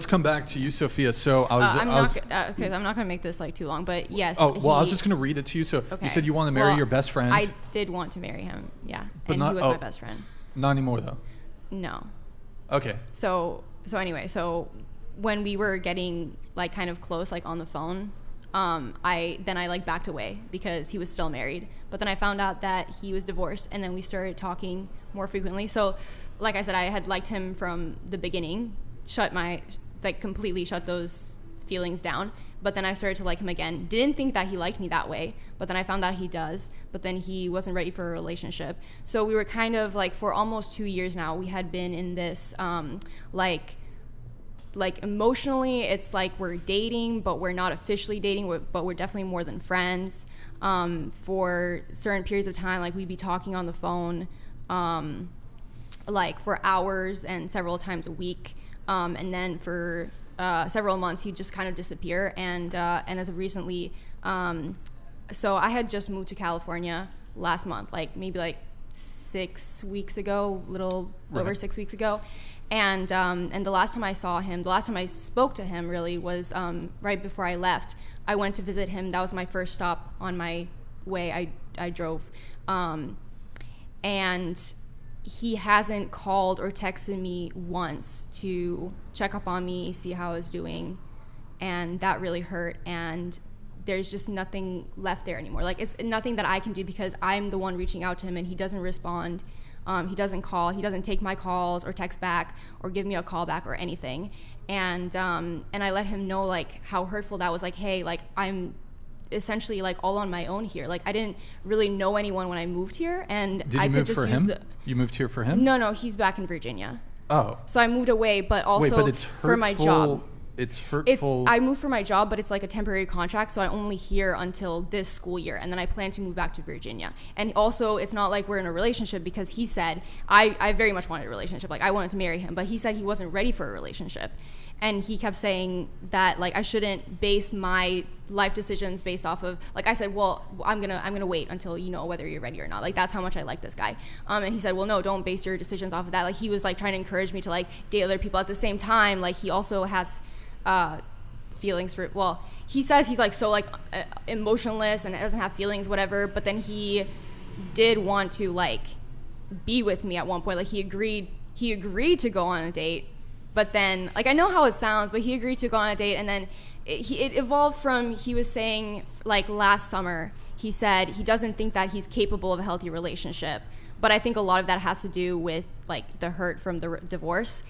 come back to you, Sophia. So I'm not going to make this like too long, but yes. Oh, well, I was just going to read it to you. So you said you want to marry your best friend. I did want to marry him, yeah. But and he was my best friend. Not anymore, though. No. Okay. So anyway, so when we were getting like kind of close, like on the phone, I like backed away because he was still married. But then I found out that he was divorced, and then we started talking more frequently. So, like I said, I had liked him from the beginning, completely shut those feelings down. But then I started to like him again. Didn't think that he liked me that way, but then I found out he does. But then he wasn't ready for a relationship. So we were kind of like, for almost 2 years now, we had been in this like emotionally, it's like we're dating, but we're not officially dating, but we're definitely more than friends. For certain periods of time, like we'd be talking on the phone like for hours and several times a week. And then for several months, he'd just kind of disappear. And as of recently, so I had just moved to California last month, like maybe like 6 weeks ago, over 6 weeks ago. And the last time I saw him, the last time I spoke to him really was right before I left. I went to visit him. That was my first stop on my way. I drove. And he hasn't called or texted me once to check up on me, see how I was doing. And that really hurt. And there's just nothing left there anymore. Like, it's nothing that I can do because I'm the one reaching out to him and he doesn't respond. He doesn't call. He doesn't take my calls or text back or give me a call back or anything. And I let him know like how hurtful that was. Like, hey, like I'm essentially like all on my own here. Like I didn't really know anyone when I moved here, and Did you I move could just for use him? You moved here for him? No, he's back in Virginia. Oh. So I moved away, but also but it's hurtful, for my job. It's hurtful. I moved for my job, but it's like a temporary contract, so I'm only here until this school year, and then I plan to move back to Virginia. And also, it's not like we're in a relationship because he said, I very much wanted a relationship. Like, I wanted to marry him, but he said he wasn't ready for a relationship. And he kept saying that, like, I shouldn't base my life decisions based off of, like, I said, well, I'm gonna wait until you know whether you're ready or not. Like, that's how much I like this guy. And he said, well, no, don't base your decisions off of that. Like, he was, like, trying to encourage me to, like, date other people. At the same time, like, he also has feelings for, well, he says he's like so like emotionless and doesn't have feelings, whatever, but then he did want to like be with me at one point. Like he agreed to go on a date, but then like I know how it sounds, but he agreed to go on a date, and then it evolved from, he was saying like last summer he said he doesn't think that he's capable of a healthy relationship, but I think a lot of that has to do with like the hurt from the divorce.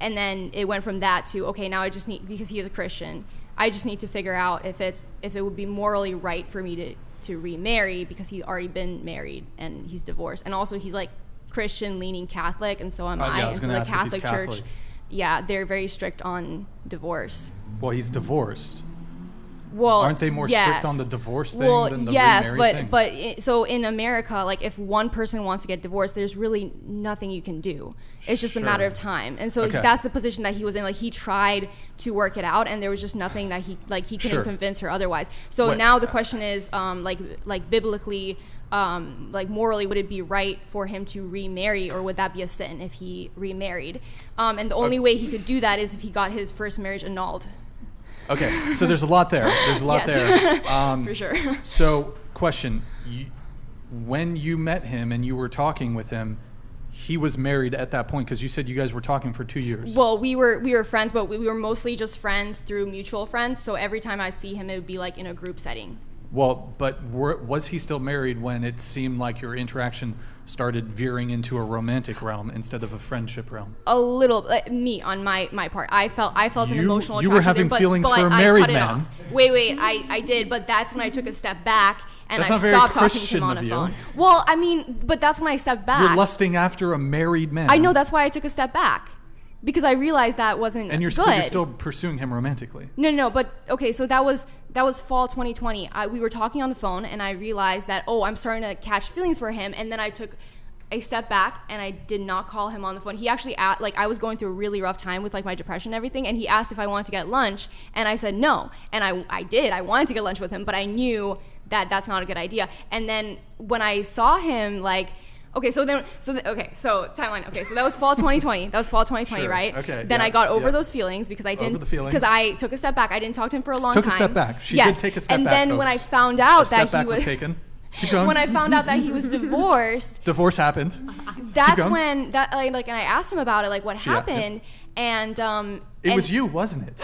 And then it went from that to, okay, now I just need, because he is a Christian, I just need to figure out if it would be morally right for me to remarry, because he's already been married and he's divorced. And also he's like Christian leaning Catholic, and so am I. And so the Catholic Church, yeah, they're very strict on divorce. Well, he's divorced. Well, aren't they more strict on the divorce thing than the remarry thing? But so in America, like if one person wants to get divorced, there's really nothing you can do. It's just a matter of time. And so that's the position that he was in. Like he tried to work it out, and there was just nothing that he couldn't convince her otherwise. So now the question is, like biblically, like morally, would it be right for him to remarry, or would that be a sin if he remarried? And the only way he could do that is if he got his first marriage annulled. Okay, so there's a lot there. There's a lot there. For sure. So, question. When you met him and you were talking with him, he was married at that point, because you said you guys were talking for 2 years. Well, we were friends, but we were mostly just friends through mutual friends. So every time I'd see him, it would be like in a group setting. Well, but was he still married when it seemed like your interaction started veering into a romantic realm instead of a friendship realm? A little, me on my part. I felt an emotional attraction. You were having feelings for a married man. Wait, I did, but that's when I took a step back and I stopped talking to him on the phone. Well, I mean, but that's when I stepped back. You're lusting after a married man. I know, that's why I took a step back. Because I realized that wasn't good. And you're still pursuing him romantically. No, but okay, so that was fall 2020. We were talking on the phone, and I realized that, I'm starting to catch feelings for him, and then I took a step back, and I did not call him on the phone. He actually, I was going through a really rough time with, like, my depression and everything, and he asked if I wanted to get lunch, and I said no. And I did. I wanted to get lunch with him, but I knew that that's not a good idea. And then when I saw him, like, Okay, so timeline. Okay, so that was fall 2020. That was fall 2020, Sure. right? Okay, Then yeah, I got over yeah. those feelings because I didn't. Over the feelings. Because I took a step back. I didn't talk to him for a long time. Took a step back. She yes. did take a step and back, then when I folks. found out A step that he back was taken. Keep going. when I found out that he was divorced, Divorce happened. that's going. when that and I asked him about it, like what Yeah, yeah. happened, and It was you, wasn't it?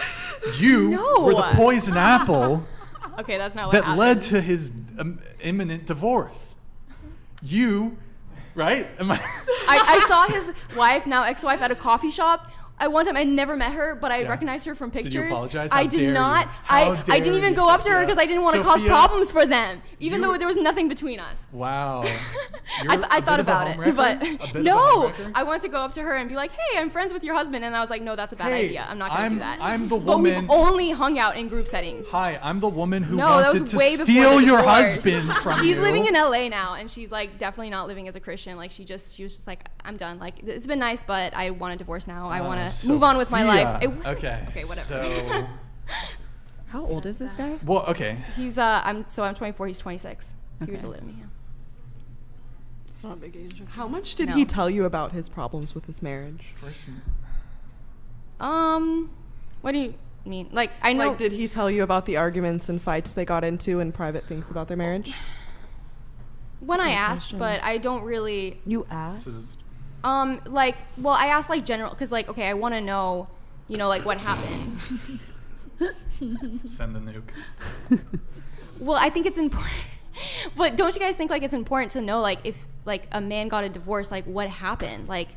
You No. were the poison apple Okay, that's not what that happened. led to his imminent divorce. You, right? Am I saw his wife, now ex-wife, at a coffee shop. One time I never met her, but I Yeah. recognized her from pictures. Did you apologize? I How did dare not. you? How I dare didn't even you, go up to her Sophia? because I didn't want to cause Sophia, problems for them, even you- though there was nothing between us. Wow. I thought about it, but no, I I wanted to go up to her and be like, "Hey, I'm friends with your husband," and I was like, "No, that's a bad Hey, idea. I'm not going to do that." I'm the But woman. we've only hung out in group settings. Hi, I'm the woman who No, that wanted was to way before steal the your divorce. husband from you. She's living in LA now, and she's like definitely not living as a Christian. Like she was just like, I'm done. Like it's been nice, but I want a divorce now. I want to move on with my life. It wasn't- Okay, whatever. So, How old is this guy? well, okay. He's I'm 24. He's 26. 2 years Okay. older than me. Yeah. It's not a big age. How much did No. he tell you about his problems with his marriage? First, What do you mean? Like I know. Like, did he tell you about the arguments and fights they got into and private things about their marriage? when I good asked, question. but I don't really. You asked? this is Like, well, I asked like general, because like, okay, I want to know, like what happened. send the nuke. Well, I think it's important. But don't you guys think like it's important to know like if like a man got a divorce, like what happened, like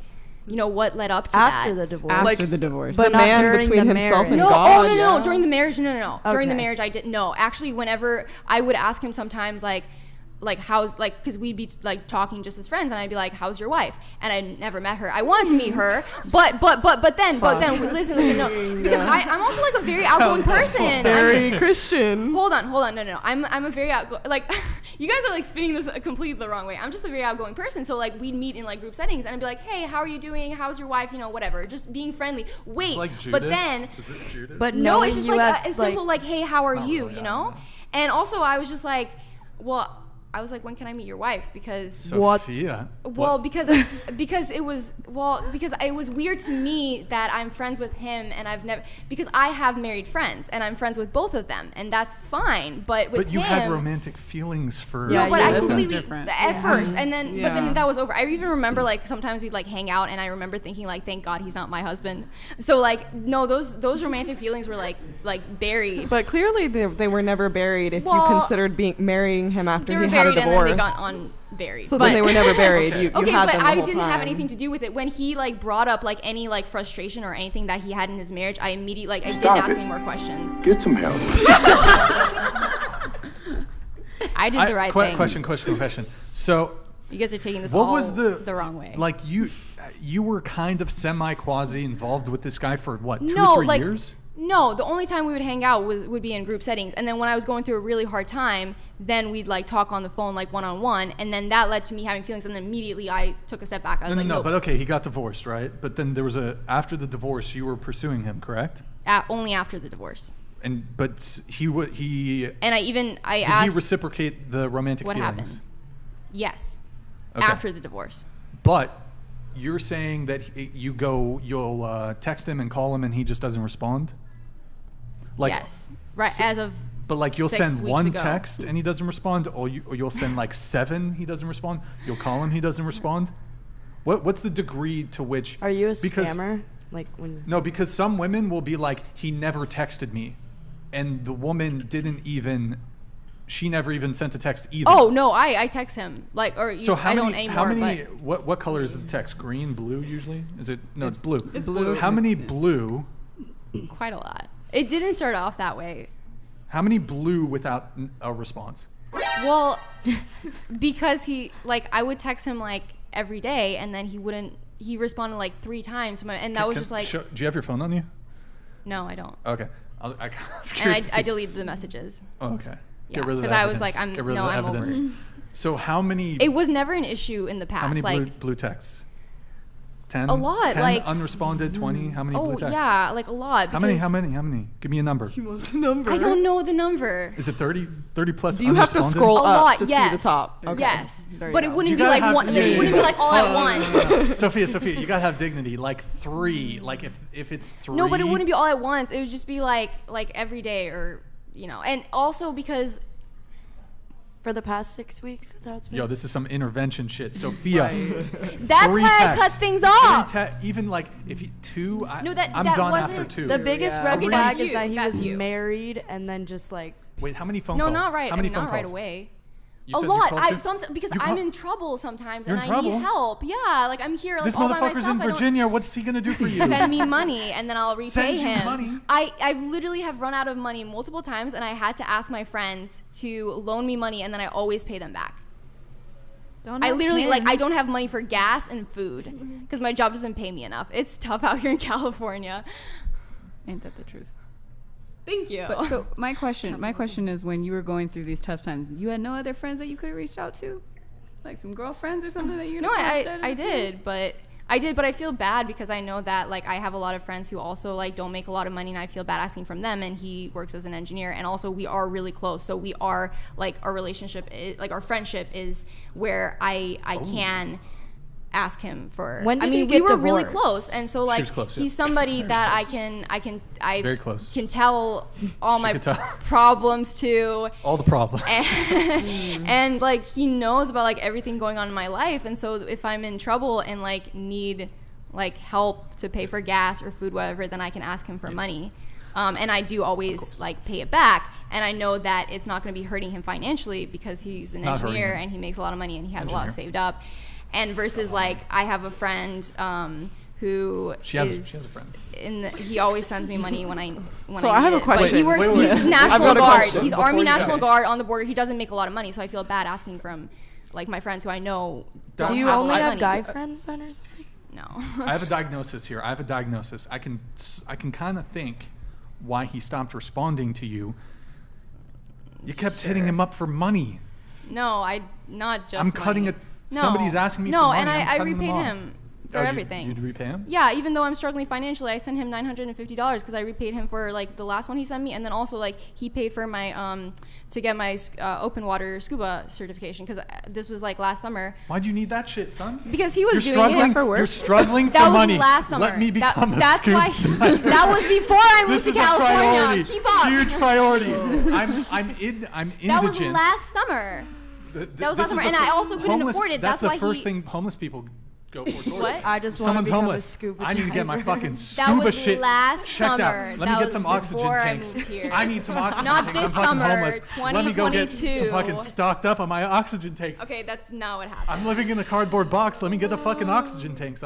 what led up to After that? the divorce. After Like, the divorce. The But not man during between the himself and marriage. No, God. oh no, yeah. during the marriage, no. During the Okay. marriage, I didn't. No, actually, whenever I would ask him sometimes, like how's like, because we'd be like talking just as friends, and I'd be like, how's your wife? And I never met her. I wanted to meet her, but then listen, no, because I'm also like a very outgoing person. Very Christian. Hold on, no. I'm a very outgoing, like, you guys are like spinning this completely the wrong way. I'm just a very outgoing person. So like we'd meet in like group settings, and I'd be like, hey, how are you doing? How's your wife? Whatever. Just being friendly. Wait, It's like but Judas. then. Is this Judas? But No, knowing it's just you like have, a simple like, hey, how are Not you? really, You I know? don't know. And also I was just like, well, I was like, when can I meet your wife? Because Sophia. well, because it was weird to me that I'm friends with him, and I've never, because I have married friends and I'm friends with both of them, and that's fine. But with But you him, had romantic feelings for. Yeah, no, but you I did. completely Different. at first, and then but then Yeah. that was over. I even remember like sometimes we'd like hang out, and I remember thinking like, thank God he's not my husband. So like, no, those romantic feelings were like buried. But clearly they were never buried if you Well, considered marrying him after They were he had a buried, and divorce. then they got unburied. So But- then they were never buried. You Okay, had but them the I whole didn't have time. anything to do with it. When he like brought up like any like frustration or anything that he had in his marriage, I immediately like I didn't Stop ask it. any more questions. Get some help. I did the right thing. Question. So, You guys are taking this what all was the wrong way. Like you were kind of quasi involved with this guy for what, 2 no, or 3 like years? no, the only time we would hang out would be in group settings, and then when I was going through a really hard time, then we'd like talk on the phone like one-on-one, and then that led to me having feelings, and then immediately I took a step back. I was No, like, no, nope. but okay, he got divorced, right? But then there was after the divorce, you were pursuing him, correct? Only after the divorce. But he And I did asked he reciprocate the romantic what feelings? happened. Yes, Okay. after the divorce. But you're saying that you'll text him and call him and he just doesn't respond? Like, Yes, right. As of But like you'll 6 send weeks one ago. text and he doesn't respond, or you'll send like 7, he doesn't respond. You'll call him, he doesn't respond. What's the degree to which? Are you a because- scammer? Like when? No, because some women will be like, he never texted me, and the woman she never even sent a text either. Oh no, I text him like or So I don't anymore. how many? But What color is the text? Green, blue usually? Is it? No, it's blue. It's blue. How many blue? quite a lot. It didn't start off that way. How many blue without a response? Well, because I would text him like every day, and then he wouldn't. He responded like 3 times, and that was just like, do you have your phone on you? no, I don't. Okay. I was And curious to I see. deleted the messages. Oh, okay. Yeah, Get rid of the 'cause I was evidence. like, Get rid of the I'm over evidence. it. So how many? It was never an issue in the past. How many like blue texts? 10? A lot, 10 like- unresponded, 20? How many blue Oh texts? yeah, like a lot. How many? because How many? Give me a number. He wants a number. I don't know the number. Is it 30? 30 plus Do you have to unresponded? scroll A up lot, to yes. see the top? Okay. Yes, There you but it go. wouldn't You be gotta like have- one. yeah, It yeah, wouldn't yeah. be like all at once. No. Sophia, you gotta have dignity. Like 3. Like if it's 3. No, but it wouldn't be all at once. It would just be like every day, or and also because For the past 6 weeks, that's how it's been. Yo, this is some intervention shit. Sophia. that's 3 why I cut texts. things 3 off. even like if you 2, No, that- I'm that done wasn't- after 2. The biggest Yeah. red Okay, flag that's is you. that he That's was you. married and then just like Wait, how many phone No, calls? not right. How I many mean, phone not right calls? away. You A said you lot. called two? Because You I'm call- in trouble sometimes, You're and in I need trouble? help. Yeah, like I'm here, like This all by motherfucker's myself. in I don't- Virginia. What's he gonna do for you? Send me money, and then I'll repay Send you him. money? I literally have run out of money multiple times, and I had to ask my friends to loan me money, and then I always pay them back. Don't I ask literally him. like I don't have money for gas and food because my job doesn't pay me enough. It's tough out here in California. Ain't that the truth? Thank you. But so my question is, when you were going through these tough times, you had no other friends that you could have reached out to, like some girlfriends or something that you. No, I did, but I feel bad because I know that like I have a lot of friends who also like don't make a lot of money, and I feel bad asking from them. And he works as an engineer, and also we are really close, so we are like our relationship, like our friendship is where I can ask him for. When did I mean, you we get were really divorced? close, and so like was close, yeah. he's somebody that I Very close. can tell all She my could tell. problems to. All the problems. And like he knows about like everything going on in my life, and so if I'm in trouble and like need like help to pay for gas or food, whatever, then I can ask him for money, and I do always like pay it back, and I know that it's not going to be hurting him financially because he's an Not hurting engineer him. and he makes a lot of money and he has a lot Engineer. saved up, and versus like I have a friend who She has is a friend. he always sends me money when I So I have need a it. But question. he works. Wait, wait, He's wait. National I've got a Guard. question He's before Army you go. National Guard on the border. He doesn't make a lot of money, so I feel bad asking from like my friends who I know don't do you have a only lot of have money. guy friends then or something? No. I have a diagnosis here. I can kind of think why he stopped responding to you. You kept hitting him up for money. No, I not just. I'm cutting money. it. Somebody's asking me No, for money. and I'm I cutting them repaid off. him for Oh, everything. You'd repay him? Yeah, even though I'm struggling financially, I sent him $950 because I repaid him for like the last one he sent me, and then also like he paid for my to get my open water scuba certification because this was like last summer Why'd you need that shit, son? because he was You're doing struggling it for work? You're struggling for That was money. last summer. Let me become a that's scuba why diver. that was before I moved This to is a California. priority. Keep up. Huge priority. I'm indigent. That was last summer. That was last summer, and I also couldn't afford it. That's the why first he- thing homeless people go for. Towards. What? I just want to Someone's become homeless. a scuba I need to get my diver. fucking That scuba was shit last checked summer. out. Let me That get was some oxygen before I tanks. moved here. I need some oxygen Not tanks. this I'm fucking summer, homeless. Let me go get some 2022. fucking stocked up on my oxygen tanks. Okay, that's not what happened. I'm living in a cardboard box. Let me get the fucking oxygen tanks.